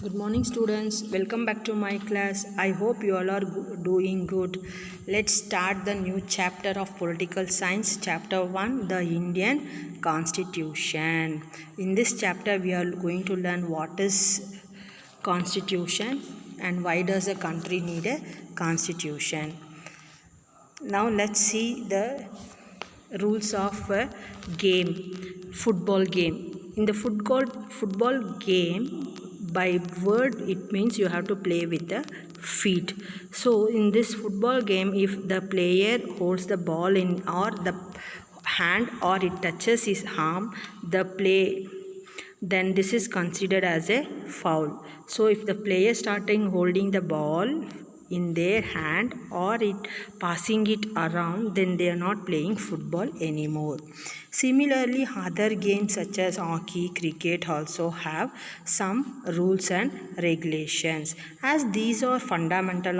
Good morning, students. Welcome back to my class. I hope you all are doing good. Let's start the new chapter of political science, chapter 1, the Indian Constitution. In this chapter, we are going to learn what is constitution and why does a country need a constitution. Now let's see the rules of a game, football game. In the football game, by word it means you have to play with the feet. So in this football game, if the player holds the ball in or the hand or it touches his arm, then this is considered as a foul. So if the player starting holding the ball in their hand or it passing it around, then they are not playing football anymore. Similarly, other games such as hockey, cricket also have some rules and regulations. As these are fundamental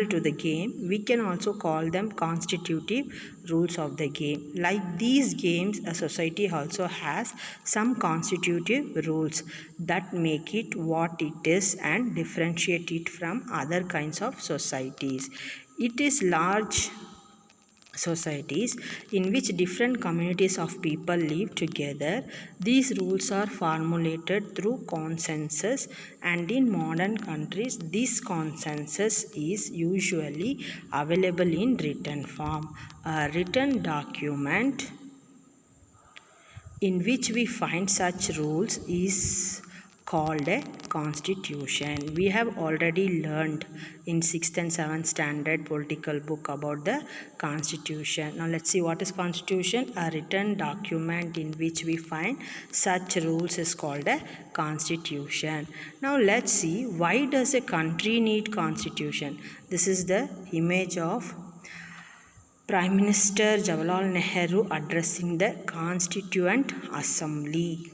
to the game, we can also call them constitutive rules of the game. Like these games, a society also has some constitutive rules that make it what it is and differentiate it from other kinds of societies. It is large societies in which different communities of people live together. These rules are formulated through consensus, and in modern countries this consensus is usually available in written form. A written document in which we find such rules is called a constitution. We have already learned in 6th and 7th standard political book about the constitution. Now let's see what is constitution. A written document in which we find such rules is called a constitution. Now let's see, why does a country need constitution? This is the image of Prime Minister Jawaharlal Nehru addressing the Constituent Assembly.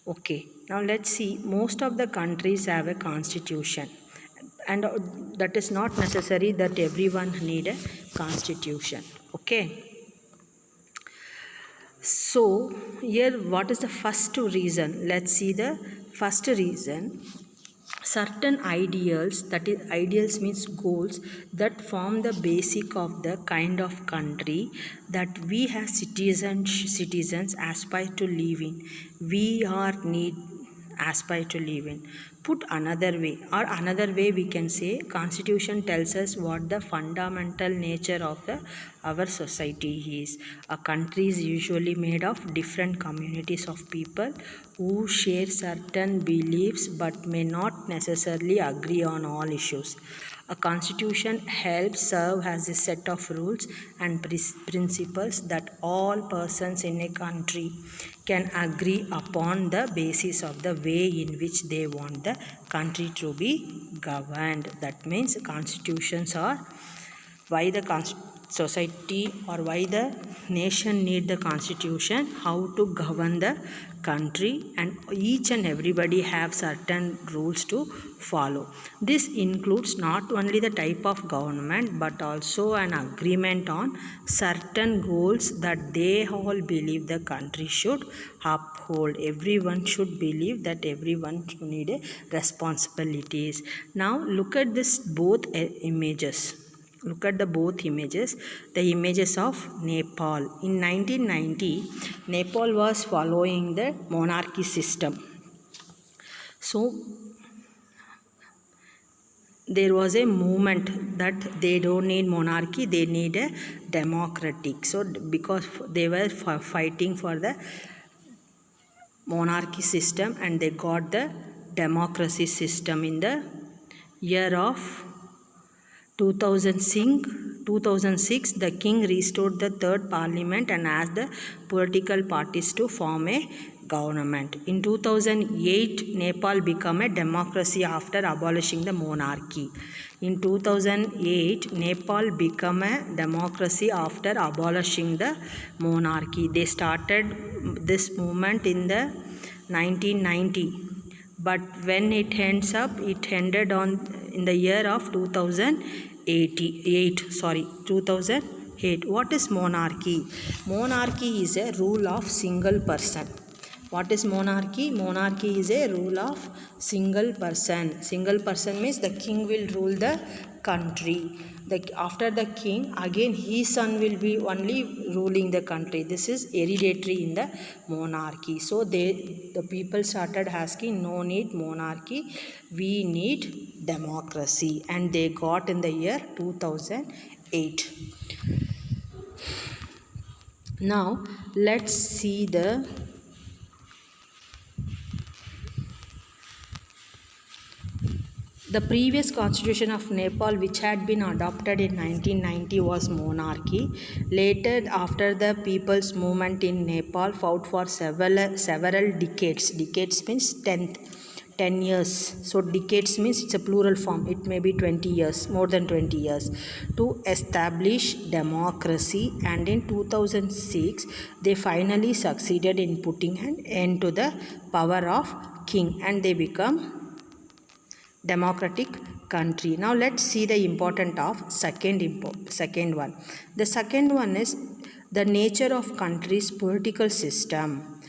Okay, now let's see, most of the countries have a constitution, and that is not necessary that everyone need a constitution. Okay, so here what is the first reason? Let's see the first reason. Certain ideals, that is ideals means goals, that form the basic of the kind of country that we as citizens aspire to live in. We are need aspire to live in. Put another way, or another way we can say, constitution tells us what the fundamental nature of our society is. A country is usually made of different communities of people who share certain beliefs but may not necessarily agree on all issues. A constitution helps serve as a set of rules and principles that all persons in a country can agree upon the basis of the way in which they want the country to be governed. That means constitutions are why the society or why the nation need the constitution, how to govern the country, and each and everybody have certain rules to follow. This includes not only the type of government but also an agreement on certain goals that they all believe the country should uphold. Everyone should believe that everyone should need a responsibilities. Now look at this both images. Look at the both images, the images of Nepal. In 1990, Nepal was following the monarchy system. So there was a movement that they don't need monarchy, they need a democratic. So because they were fighting for the monarchy system and they got the democracy system in the year of 2006, the king restored the third parliament and asked the political parties to form a government. In 2008, Nepal became a democracy after abolishing the monarchy. In 2008, Nepal became a democracy after abolishing the monarchy. They started this movement in the 1990. But when it ended in the year of 2008. What is monarchy? Monarchy is a rule of single person. What is monarchy? Monarchy is a rule of single person. Single person means the king will rule the country. After the king, again his son will be only ruling the country. This is hereditary in the monarchy. So the people started asking, no need monarchy, we need democracy, and they got in the year 2008. Now let's see the previous constitution of Nepal, which had been adopted in 1990, was monarchy. Later, after the people's movement in Nepal fought for several decades. Decades means 10 years. So decades means it's a plural form. It may be 20 years, more than 20 years, to establish democracy. And in 2006, they finally succeeded in putting an end to the power of king, and they become democratic country. Now let's see the importance of second one. The second one is the nature of country's political system.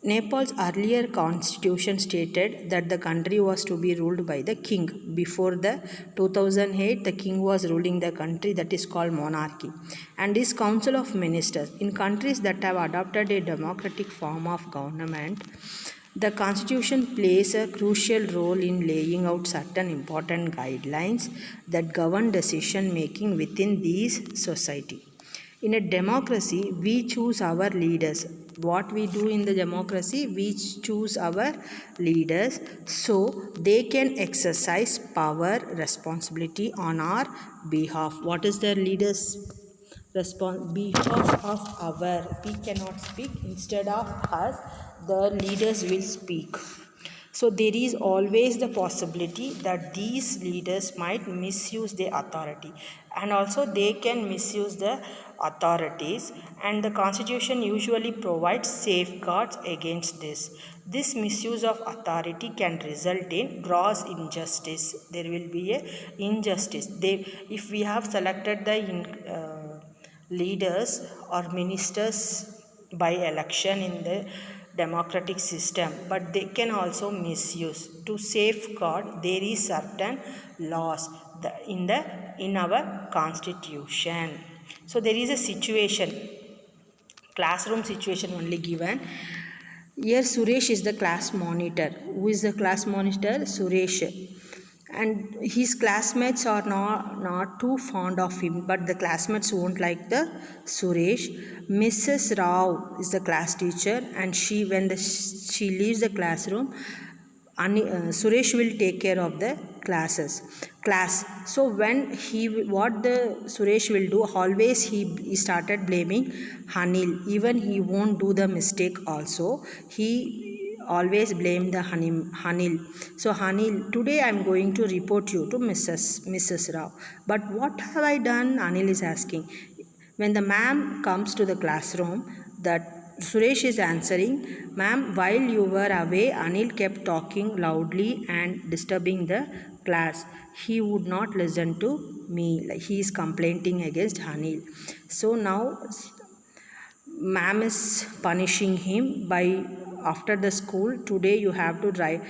Nepal's earlier constitution stated that the country was to be ruled by the king. Before the 2008, the king was ruling the country, that is called monarchy, and his council of ministers. In countries that have adopted a democratic form of government, the Constitution plays a crucial role in laying out certain important guidelines that govern decision making within these society. In a democracy, we choose our leaders. What we do in the democracy, we choose our leaders so they can exercise power, responsibility on our behalf. What is the leaders' behalf of our? We cannot speak, instead of us the leaders will speak. So there is always the possibility that these leaders might misuse their authority, and also they can misuse the authorities, and the constitution usually provides safeguards against this. This misuse of authority can result in gross injustice. There will be a injustice. If we have selected the leaders or ministers by election in the democratic system, but they can also misuse. To safeguard, there is certain laws in our constitution. So there is a situation, classroom situation only given. Here Suresh is the class monitor. Who is the class monitor? Suresh. And his classmates are not too fond of him, but the classmates won't like the Suresh. Mrs. Rao is the class teacher, and she leaves the classroom, Suresh will take care of the class. So when what the Suresh will do, always he started blaming Hanil. Even he won't do the mistake also, he always blame the Hanil. So Hanil, today I am going to report you to Mrs. Rao. But what have I done? Anil is asking. When the ma'am comes to the classroom, that Suresh is answering, ma'am, while you were away, Anil kept talking loudly and disturbing the class. He would not listen to me. He is complaining against Anil. So now ma'am is punishing him by, after the school, today you have to write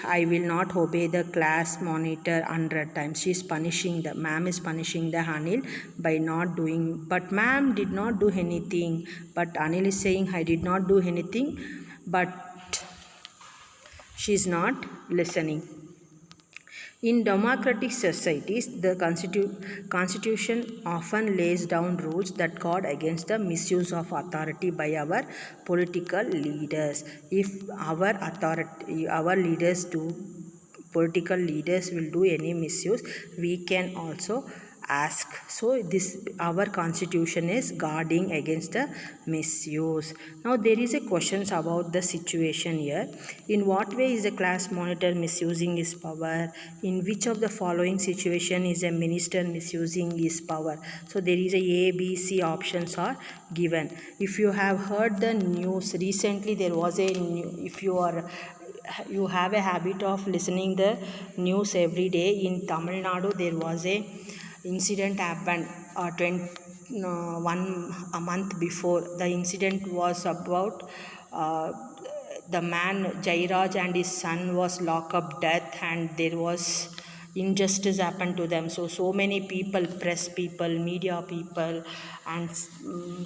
I will not obey the class monitor 100 times. She is punishing the ma'am is punishing the Anil by not doing, but ma'am did not do anything. But Anil is saying I did not do anything, but she is not listening. In democratic societies, the constitution often lays down rules that guard against the misuse of authority by our political leaders. If our leaders do, political leaders will do any misuse, we can also ask. So this, our constitution is guarding against the misuse. Now there is a questions about the situation here. In what way is the class monitor misusing his power? In which of the following situation is a minister misusing his power? So there is a B, C options are given. If you have heard the news recently, there was a if you have a habit of listening the news every day, in Tamil Nadu there was a incident happened a month before. The incident was about the man Jairaj and his son was locked up death, and there was injustice happened to them. So many people, press people, media people, and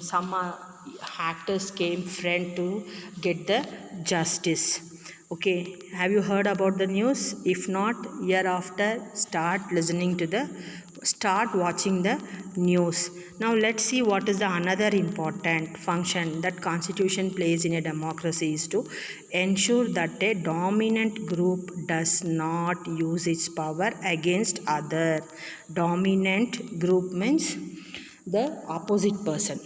some actors came front to get the justice. Okay, have you heard about the news? If not, hereafter start watching the news. Now let's see what is the another important function that constitution plays in a democracy is to ensure that a dominant group does not use its power against other. Dominant group means the opposite person.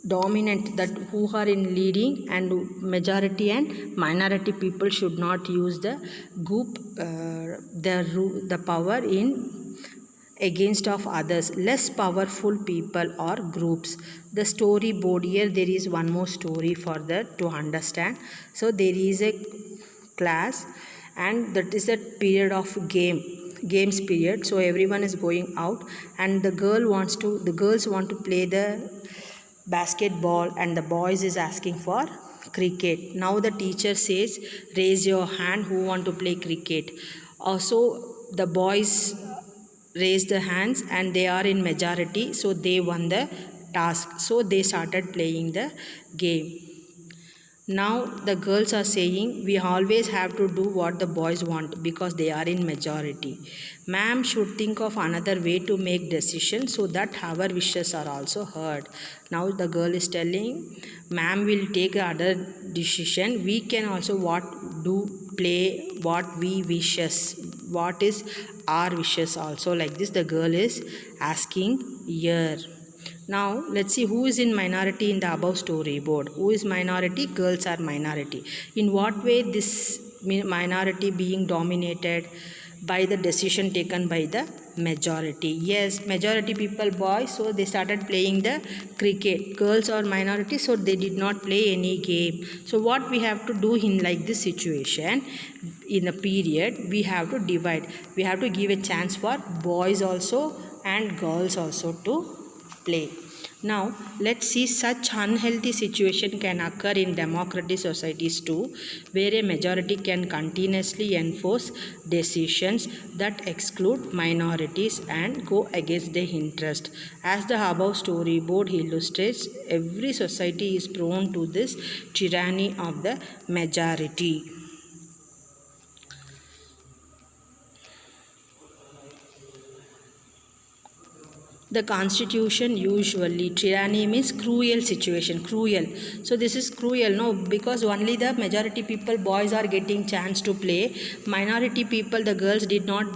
Dominant, that who are in leading, and majority and minority people should not use the group the power in against of others, less powerful people or groups. The storyboard, here there is one more story for that to understand. So there is a class, and that is a period of games period. So everyone is going out, and the girls want to play the basketball, and the boys is asking for cricket. Now the teacher says, raise your hand who want to play cricket. Also the boys raise the hands, and they are in majority, so they won the task. So they started playing the game. Now the girls are saying, we always have to do what the boys want because they are in majority. Ma'am should think of another way to make decisions so that our wishes are also heard. Now the girl is telling, ma'am will take other decision. We can also play what we wishes. What is our wishes also, like this the girl is asking here. Now let's see who is in minority in the above storyboard. Who is minority? Girls are minority. In what way this minority being dominated? By the decision taken by the majority. Yes, majority people boys, so they started playing the cricket. Girls are minority, so they did not play any game. So what we have to do in like this situation, in a period, we have to divide. We have to give a chance for boys also and girls also to play. Now let's see, such unhealthy situation can occur in democratic societies too, where a majority can continuously enforce decisions that exclude minorities and go against their interest. As the above storyboard illustrates, every society is prone to this tyranny of the majority. The constitution usually, tyranny means cruel situation, cruel. So this is cruel, no, because only the majority people, boys are getting chance to play. Minority people, the girls did not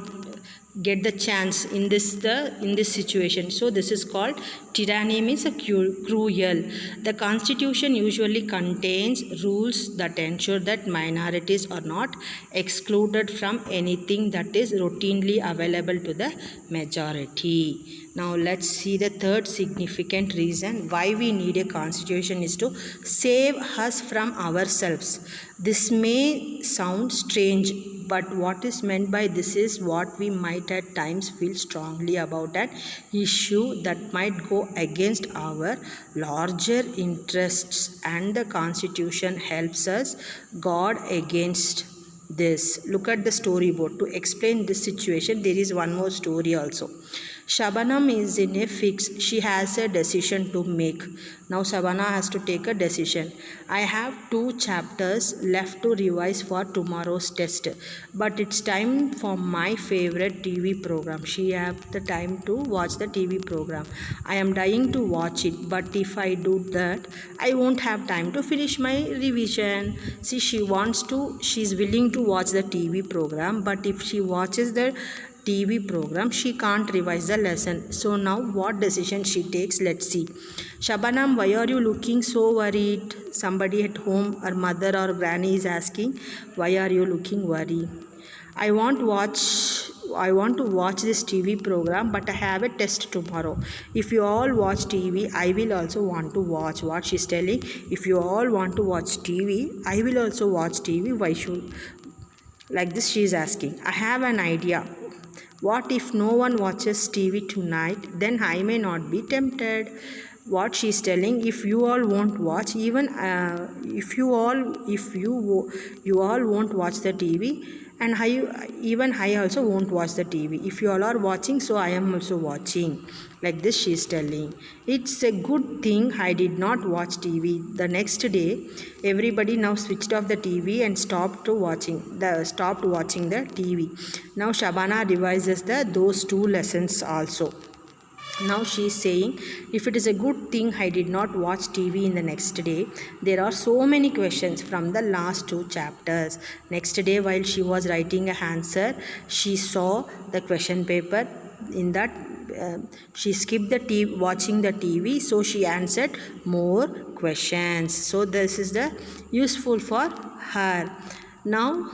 get the chance in this situation. So this is called tyranny means a cruel. The constitution usually contains rules that ensure that minorities are not excluded from anything that is routinely available to the majority. Now let's see the third significant reason why we need a constitution is to save us from ourselves. This may sound strange, but what is meant by this is what we might at times feel strongly about an issue that might go against our larger interests, and the constitution helps us guard against this. Look at the storyboard. To explain this situation, there is one more story also. Shabanam is in a fix. She has a decision to make. Now Shabana has to take a decision. I have 2 chapters left to revise for tomorrow's test, but it's time for my favorite TV program. She has the time to watch the TV program. I am dying to watch it, but if I do that, I won't have time to finish my revision. See, she's willing to watch the TV program, but if she watches the TV program, she can't revise the lesson. So now what decision she takes? Let's see. Shabanam, why are you looking so worried? Somebody at home, her mother or granny is asking, why are you looking worried? I want to watch this TV program, but I have a test tomorrow. If you all watch TV, I will also want to watch. What she's telling, if you all want to watch TV, I will also watch TV. Why should, like this she is asking. I have an idea. What if no one watches TV tonight? Then I may not be tempted. what she's telling, if you all won't watch, even if you all won't watch the TV, and I also won't watch the TV. If you all are watching, so I am also watching. Like this she's telling. It's a good thing I did not watch TV. The next day, everybody now switched off the TV and stopped watching the TV. Now Shabana revises those two lessons also. Now she is saying, if it is a good thing I did not watch TV in the next day, there are so many questions from the last two chapters. Next day, while she was writing an answer, she saw the question paper. In that, she skipped watching the TV, so she answered more questions. So this is the useful for her. Now,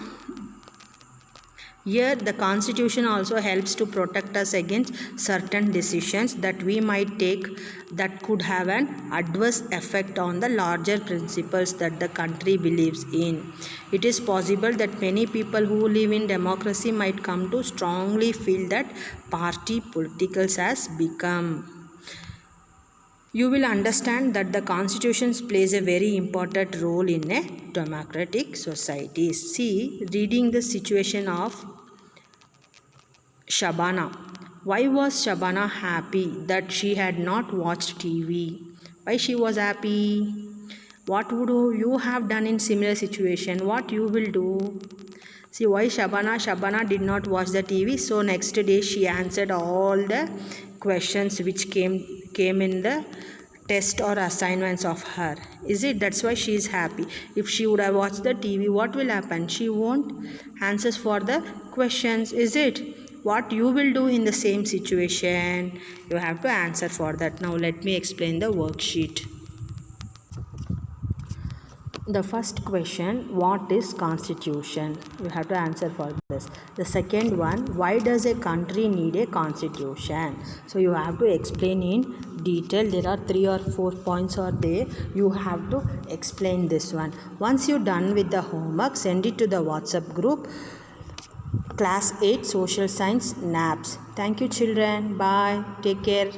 here, the Constitution also helps to protect us against certain decisions that we might take that could have an adverse effect on the larger principles that the country believes in. It is possible that many people who live in democracy might come to strongly feel that party politics has become. You will understand that the Constitution plays a very important role in a democratic society. See, reading the situation of Shabana. Why was Shabana happy that she had not watched TV? Why she was happy? What would you have done in similar situation? What you will do? See why Shabana did not watch the TV. So next day she answered all the questions which came in the test or assignments of her. Is it? That's why she is happy. If she would have watched the TV, what will happen? She won't answers for the questions. Is it? What you will do in the same situation? You have to answer for that. Now let me explain the worksheet. The first question, what is constitution? You have to answer for this. The second one, why does a country need a constitution? So you have to explain in detail. There are 3 or 4 points are there. You have to explain this one. Once you're done with the homework, send it to the WhatsApp group. Class 8 Social Science NAPS. Thank you children. Bye. Take care.